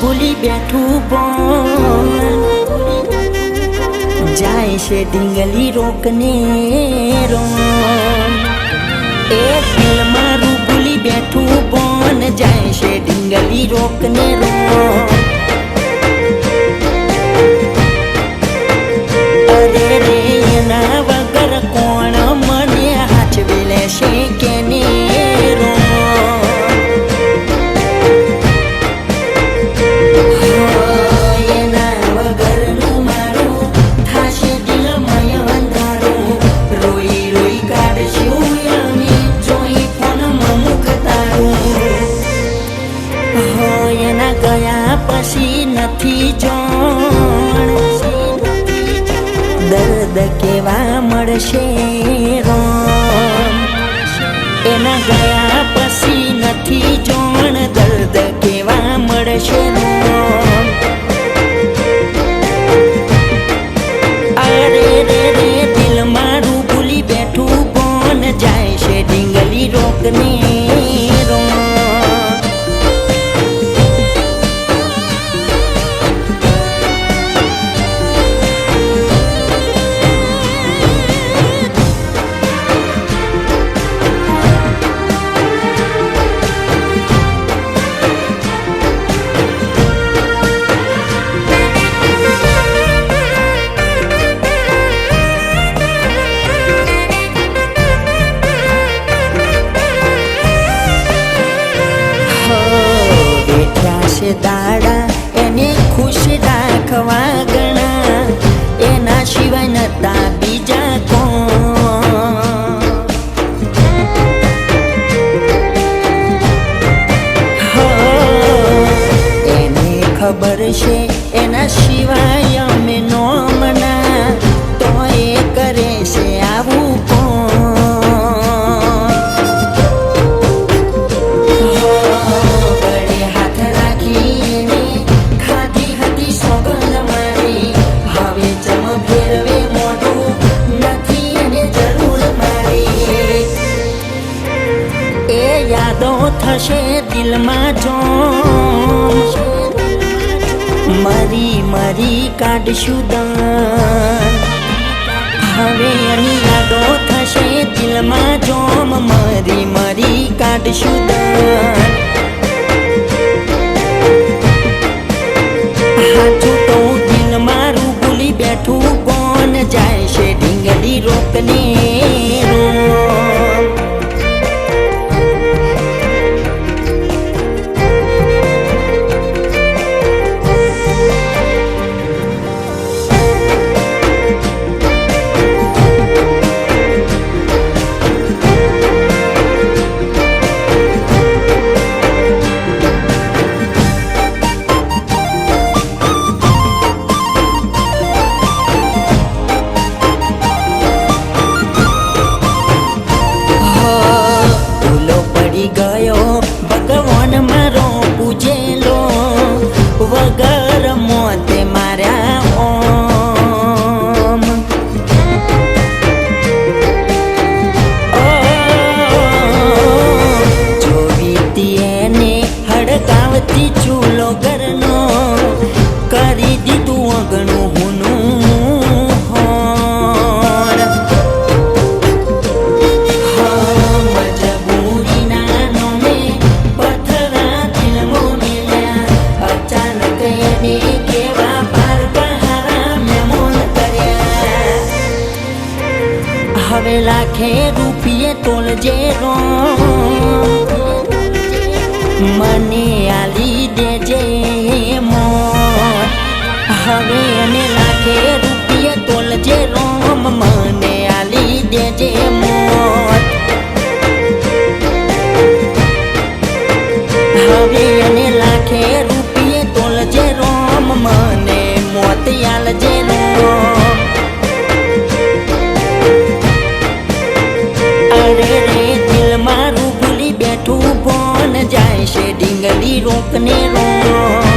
ભૂલી બેઠું બોલ જાય છે ઢીંગલી રોકને રોમ એ દિલ મારું ભૂલી બેઠું બોન જાય છે ઢીંગલી રોકને રોમ અરે રે એના વગર કોણ મને હાચવી લેશે કેને પછી નથી જોણ દર્દ કેવા મળશે રોમ એના ગયા પછી નથી જોણ દર્દ કેવા મળશે રોમ અરે રે રે દિલ મારું ભૂલી બેઠું કોણ જાય છે ઢીંગલી રોકને રોમ દાડા એને ખુશ રાખવા ગણા એના સિવાય નતા બીજા કોણ એને ખબર છે એના સિવાય અમે નો મના તો એ કરે છે આવું થશે દિલમાં જો મરી મરી કાઢશું દાન હવે એની યાદો થશે દિલમાં જોમ મરી મરી કાઢશું દાન હાચું તો દિલ મારું ભૂલી બેઠું કોણ જાય છે ઢીંગલી રોકને ગયો ભગવાન મારો પૂજેલો વગર મોતે માર્યા ઓમ જોવીતી એને હડકાવતી ચૂલો ઘરનો કરી દીધું અગણું હુનું હવે લાખે રૂપિયે તોલજે રો મને આલી દેજે મોત હવે એને લાખે રૂપિયે તોલજે રોમ મને આલી દેજે મોત હવે એને લાખે રૂપિયે તોલજે રોમ મને મોત આલજે રોમ જાય છે ઢીંગલી રોકને રોમ